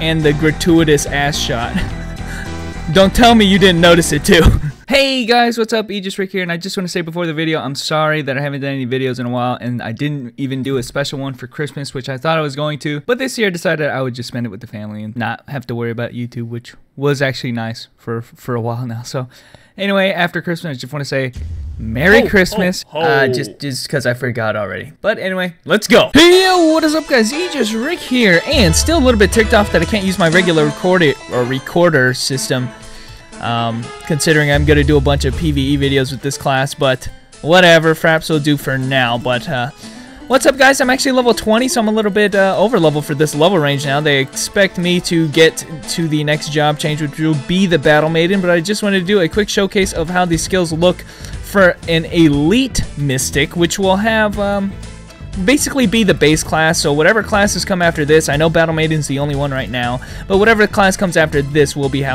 and the gratuitous ass shot. Don't tell me you didn't notice it too. Hey guys, what's up? Aegis Rick here, and I just want to say before the video, I'm sorry that I haven't done any videos in a while, and I didn't even do a special one for Christmas, which I thought I was going to, but this year I decided I would just spend it with the family and not have to worry about YouTube, which was actually nice for a while now. So anyway, after Christmas, I just want to say Merry Christmas, just because I forgot already. But anyway, let's go. Hey yo, what is up guys? Aegis Rick here, and still a little bit ticked off that I can't use my regular recorder system. Considering I'm gonna do a bunch of PvE videos with this class, but whatever, Fraps will do for now. But what's up guys, I'm actually level 20, so I'm a little bit over level for this level range now. They expect me to get to the next job change, which will be the Battle Maiden, but I just wanted to do a quick showcase of how these skills look for an elite mystic, which will have basically be the base class. So whatever classes come after this, I know Battle Maiden's the only one right now, but whatever class comes after this will be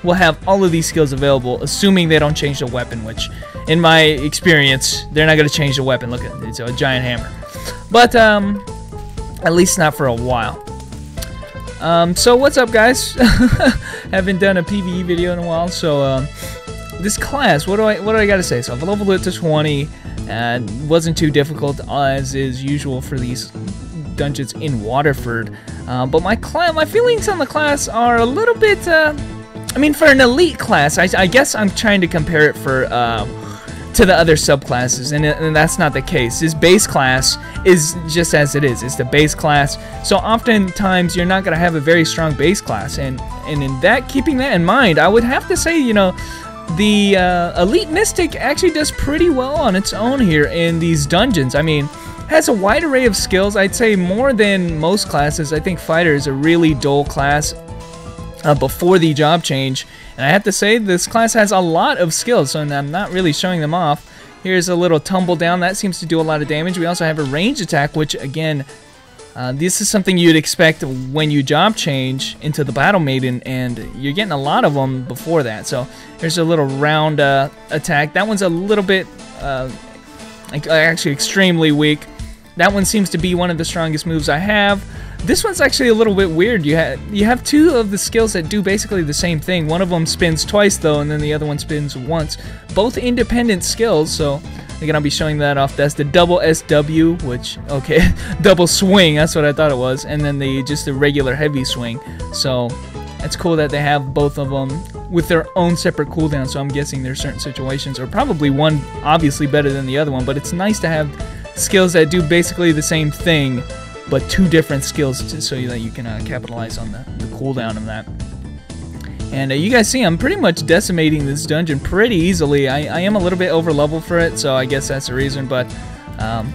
we'll have all of these skills available, assuming they don't change the weapon, which, in my experience, they're not going to change the weapon. Look at it, it's a giant hammer. But, at least not for a while. So what's up, guys? Haven't done a PvE video in a while, so, this class, what do I got to say? So I've leveled it to 20, and wasn't too difficult, as is usual for these dungeons in Waterford. But my feelings on the class are a little bit, I mean, for an elite class, I guess I'm trying to compare it to the other subclasses, and that's not the case. This base class is just as it is. It's the base class, so oftentimes you're not going to have a very strong base class, and in that, keeping that in mind, I would have to say, you know, the elite mystic actually does pretty well on its own here in these dungeons. I mean, has a wide array of skills. I'd say more than most classes. I think fighter is a really dull class before the job change, and I have to say this class has a lot of skills, so I'm not really showing them off. Here's a little tumble down, that seems to do a lot of damage. We also have a range attack, which again, this is something you'd expect when you job change into the Battle Maiden, and you're getting a lot of them before that. So here's a little round attack. That one's a little bit actually extremely weak. That one seems to be one of the strongest moves I have. This one's actually a little bit weird. You have two of the skills that do basically the same thing. One of them spins twice though, and then the other one spins once. Both independent skills, so again, I'll be showing that off. That's the double SW, which, okay, double swing, that's what I thought it was, and then just the regular heavy swing. So it's cool that they have both of them with their own separate cooldown, so I'm guessing there's certain situations, or probably one obviously better than the other one, but it's nice to have skills that do basically the same thing, but two different skills so that you can capitalize on the cooldown of that. And you guys see I'm pretty much decimating this dungeon pretty easily. I am a little bit over level for it, so I guess that's the reason, but I'm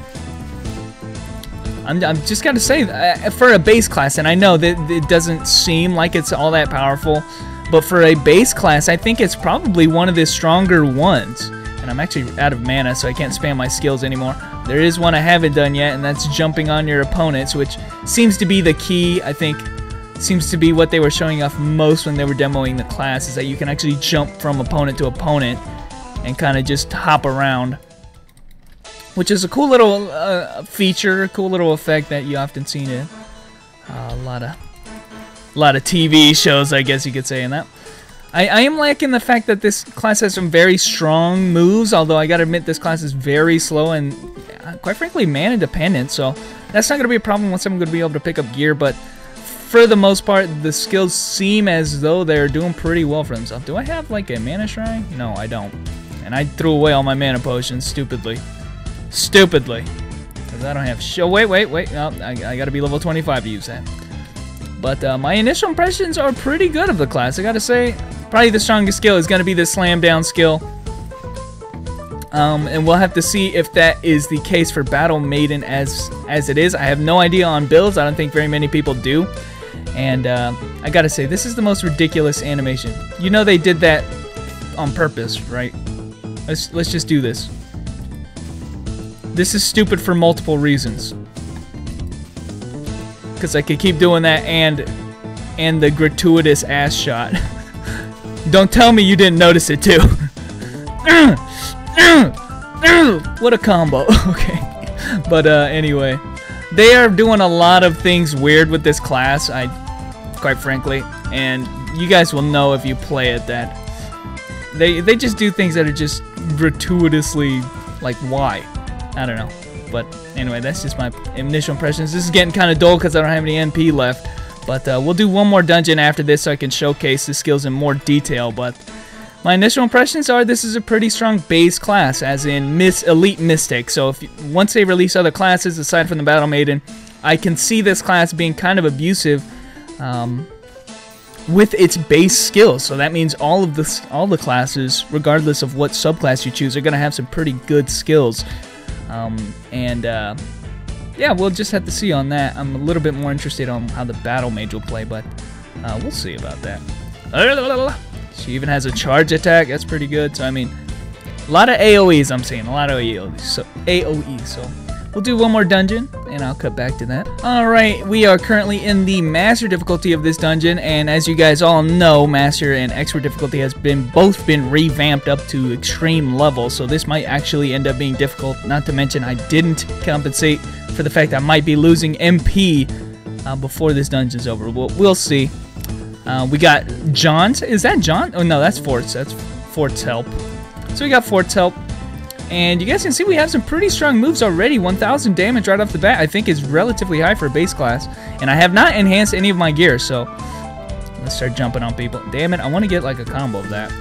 just gotta say, for a base class, and I know that it doesn't seem like it's all that powerful, but for a base class, I think it's probably one of the stronger ones. And I'm actually out of mana, so I can't spam my skills anymore. There is one I haven't done yet, and that's jumping on your opponents, which seems to be the key, I think. Seems to be what they were showing off most when they were demoing the class, is that you can actually jump from opponent to opponent and kind of just hop around. Which is a cool little feature, a cool little effect that you often see in a lot of TV shows, I guess you could say, in that. I am liking the fact that this class has some very strong moves, although I gotta admit this class is very slow and, quite frankly, mana dependent, so that's not gonna be a problem once I'm gonna be able to pick up gear, but for the most part, the skills seem as though they're doing pretty well for themselves. Do I have, like, a mana shrine? No, I don't. And I threw away all my mana potions, stupidly. Stupidly. Because I don't have... Wait. Oh, I gotta be level 25 to use that. But my initial impressions are pretty good of the class, I gotta say. Probably the strongest skill is going to be the slam down skill. And we'll have to see if that is the case for Battle Maiden as it is. I have no idea on builds. I don't think very many people do. And I gotta say, this is the most ridiculous animation. You know they did that on purpose, right? Let's just do this. This is stupid for multiple reasons. Because I could keep doing that and the gratuitous ass shot. Don't tell me you didn't notice it too. What a combo. Okay. But anyway, they are doing a lot of things weird with this class. quite frankly. And you guys will know if you play it that they just do things that are just gratuitously, like, why? I don't know. But anyway, that's just my initial impressions. This is getting kind of dull because I don't have any NP left. But we'll do one more dungeon after this so I can showcase the skills in more detail. But my initial impressions are this is a pretty strong base class, as in Elite Mystic. So once they release other classes aside from the Battle Maiden, I can see this class being kind of abusive with its base skills. So that means all the classes, regardless of what subclass you choose, are going to have some pretty good skills. Yeah, we'll just have to see on that. I'm a little bit more interested on how the Battle Mage will play, but we'll see about that. She even has a charge attack. That's pretty good. So, I mean, a lot of AoEs I'm seeing. A lot of AoEs. So we'll do one more dungeon, and I'll cut back to that. Alright, we are currently in the Master difficulty of this dungeon, and as you guys all know, Master and Expert difficulty has both been revamped up to extreme level, so this might actually end up being difficult. Not to mention, I didn't compensate for the fact I might be losing MP before this dungeon's over. We'll see. We got John's. Is that John? Oh no, that's Fort's. That's Fort's help. So we got Fort's help. And you guys can see we have some pretty strong moves already. 1,000 damage right off the bat I think is relatively high for a base class. And I have not enhanced any of my gear, so let's start jumping on people. Damn it, I want to get like a combo of that.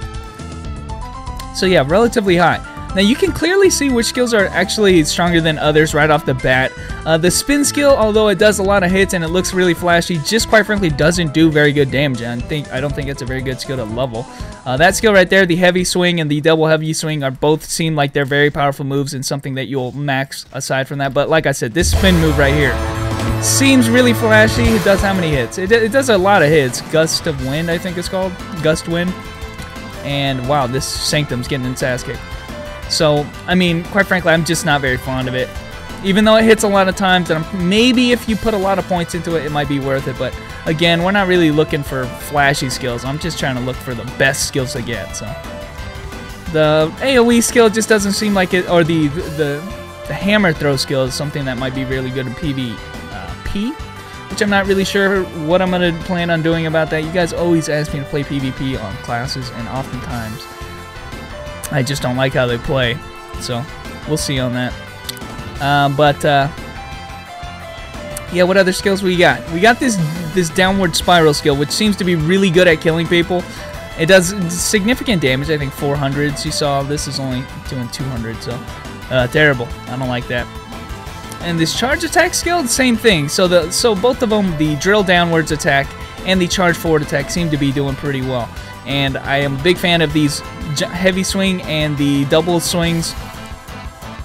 So yeah, relatively high. Now you can clearly see which skills are actually stronger than others right off the bat. The spin skill, although it does a lot of hits and it looks really flashy, just quite frankly doesn't do very good damage. I don't think it's a very good skill to level. That skill right there, the heavy swing and the double heavy swing, are both seem like they're very powerful moves and something that you'll max aside from that. But like I said, this spin move right here seems really flashy. It does how many hits? It does a lot of hits. Gust of Wind, I think it's called. Gust Wind. And wow, this Sanctum's getting its ass kicked. So, I mean, quite frankly, I'm just not very fond of it. Even though it hits a lot of times, and maybe if you put a lot of points into it, it might be worth it. But again, we're not really looking for flashy skills. I'm just trying to look for the best skills to get. So the AoE skill just doesn't seem like it, or the hammer throw skill is something that might be really good in PvP, which I'm not really sure what I'm going to plan on doing about that. You guys always ask me to play PvP on classes, and oftentimes I just don't like how they play. So we'll see on that. Yeah, what other skills we got? We got this downward spiral skill, which seems to be really good at killing people. It does significant damage. I think 400s you saw. This is only doing 200, so terrible. I don't like that. And this charge attack skill, the same thing. So both of them, the drill downwards attack and the charge forward attack, seem to be doing pretty well. And I am a big fan of these heavy swing and the double swings.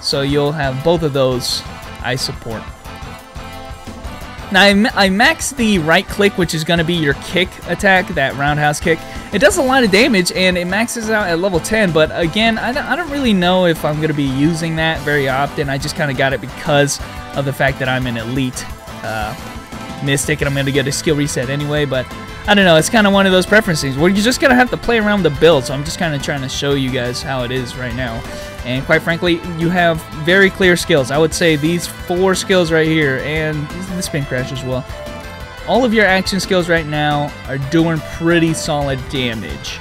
So you'll have both of those I support. Now I maxed the right click, which is going to be your kick attack, that roundhouse kick. It does a lot of damage and it maxes out at level 10, but again, I don't really know if I'm going to be using that very often. I just kind of got it because of the fact that I'm an elite mystic and I'm going to get a skill reset anyway, but I don't know, it's kind of one of those preferences where you're just going to have to play around with the build, so I'm just kind of trying to show you guys how it is right now. And quite frankly, you have very clear skills. I would say these 4 skills right here, and the spin crash as well, all of your action skills right now are doing pretty solid damage.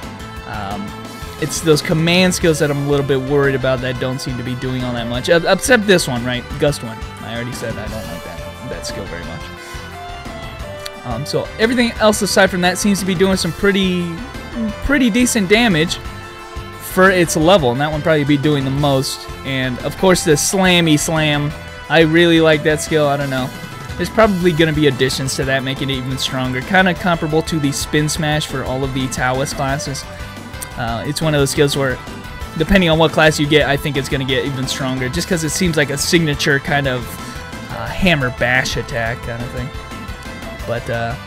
It's those command skills that I'm a little bit worried about that don't seem to be doing all that much, except this one, right? Gust Wind. I already said I don't like that skill very much. So everything else aside from that seems to be doing some pretty decent damage for its level, and that one probably be doing the most. And of course the slammy slam, I really like that skill. I don't know, there's probably going to be additions to that making it even stronger, kind of comparable to the spin smash for all of the Taoist classes. It's one of those skills where depending on what class you get, I think it's going to get even stronger, just because it seems like a signature kind of hammer bash attack kind of thing. But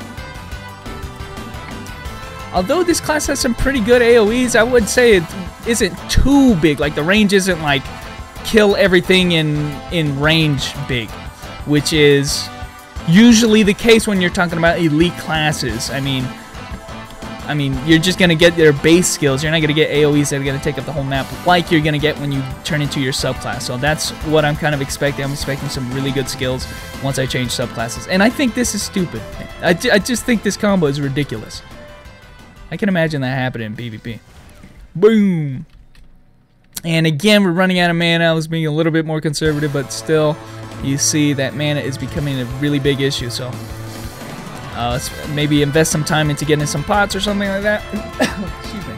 although this class has some pretty good AoEs, I would say it isn't too big. Like the range isn't like kill everything in range big, which is usually the case when you're talking about elite classes. I mean you're just gonna get their base skills. You're not gonna get AoEs that are gonna take up the whole map like you're gonna get when you turn into your subclass. So that's what I'm kind of expecting. I'm expecting some really good skills once I change subclasses. And I think this is stupid. I just think this combo is ridiculous. I can imagine that happening in PvP. Boom! And again, we're running out of mana. I was being a little bit more conservative, but still, you see that mana is becoming a really big issue. So let's maybe invest some time into getting some pots or something like that. Excuse me.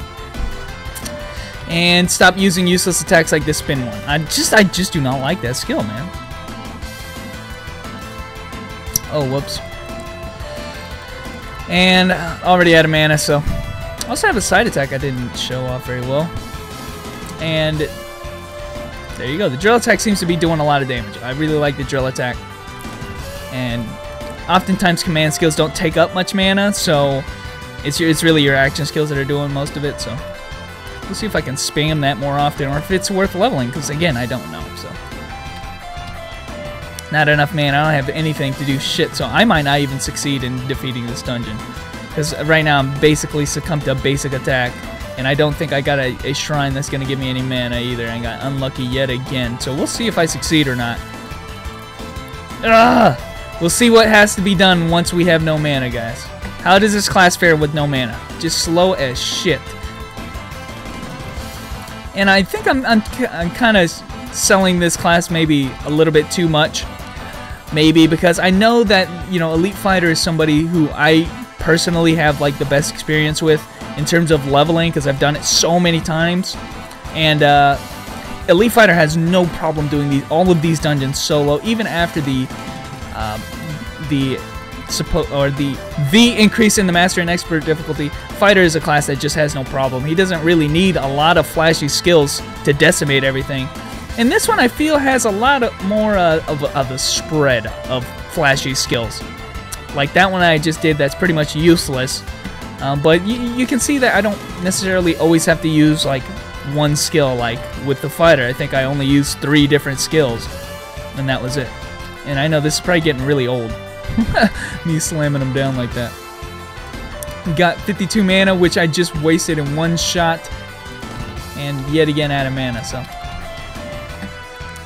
And stop using useless attacks like this spin one. I just do not like that skill, man. Oh, whoops. And already out of mana, so I also have a side attack I didn't show off very well. And there you go. The drill attack seems to be doing a lot of damage. I really like the drill attack. And oftentimes command skills don't take up much mana, so it's really your action skills that are doing most of it. So we'll see if I can spam that more often, or if it's worth leveling, because again, I don't know. So not enough mana. I don't have anything to do shit, so I might not even succeed in defeating this dungeon, because right now I'm basically succumbed to a basic attack, and I don't think I got a shrine that's going to give me any mana either. I got unlucky yet again, so we'll see if I succeed or not. We'll see what has to be done once we have no mana, guys. How does this class fare with no mana? Just slow as shit. And I think I'm kind of selling this class maybe a little bit too much. Maybe because I know that, you know, Elite Fighter is somebody who I personally have like the best experience with in terms of leveling, because I've done it so many times. And Elite Fighter has no problem doing all of these dungeons solo, even after the increase in the Master and Expert difficulty. Fighter is a class that just has no problem. He doesn't really need a lot of flashy skills to decimate everything. And this one I feel has a lot more of a spread of flashy skills. Like that one I just did, that's pretty much useless. But you can see that I don't necessarily always have to use like one skill like with the fighter. I think I only used 3 different skills, and that was it. And I know this is probably getting really old. Me slamming them down like that. We got 52 mana, which I just wasted in one shot. And yet again out of mana, so.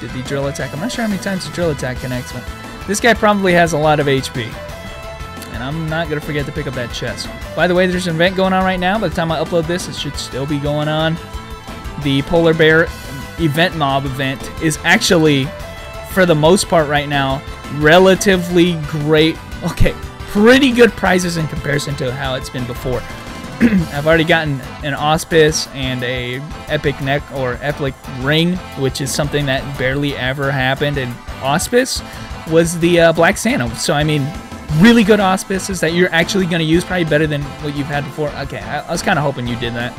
Did the drill attack. I'm not sure how many times the drill attack connects, but this guy probably has a lot of HP. And I'm not going to forget to pick up that chest. By the way, there's an event going on right now. By the time I upload this, it should still be going on. The Polar Bear event mob event is actually, for the most part right now, relatively great. Okay, pretty good prizes in comparison to how it's been before. I've already gotten an auspice and a epic neck or epic ring, which is something that barely ever happened. And auspice was the Black Santa. So I mean, really good auspices that you're actually going to use, probably better than what you've had before. Okay, I was kind of hoping you did that.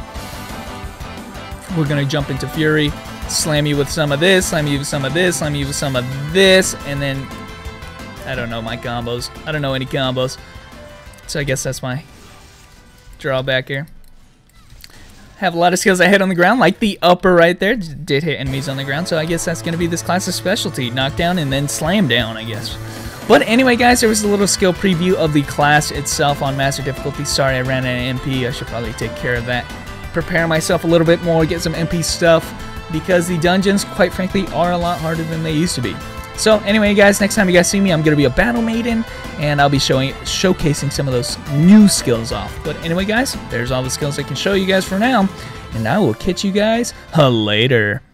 We're going to jump into Fury, slam you with some of this, slam you with some of this, slam you with some of this, and then I don't know my combos. I don't know any combos. So I guess that's my drawback here. Have a lot of skills I hit on the ground, like the upper right there. Did hit enemies on the ground, so I guess that's going to be this class's specialty. Knock down and then slam down, I guess. But anyway, guys, there was a little skill preview of the class itself on Master Difficulty. Sorry, I ran out of MP. I should probably take care of that. Prepare myself a little bit more, get some MP stuff, because the dungeons, quite frankly, are a lot harder than they used to be. So anyway, guys, next time you guys see me, I'm going to be a Battle Maiden, and I'll be showcasing some of those new skills off. But anyway, guys, there's all the skills I can show you guys for now, and I will catch you guys later.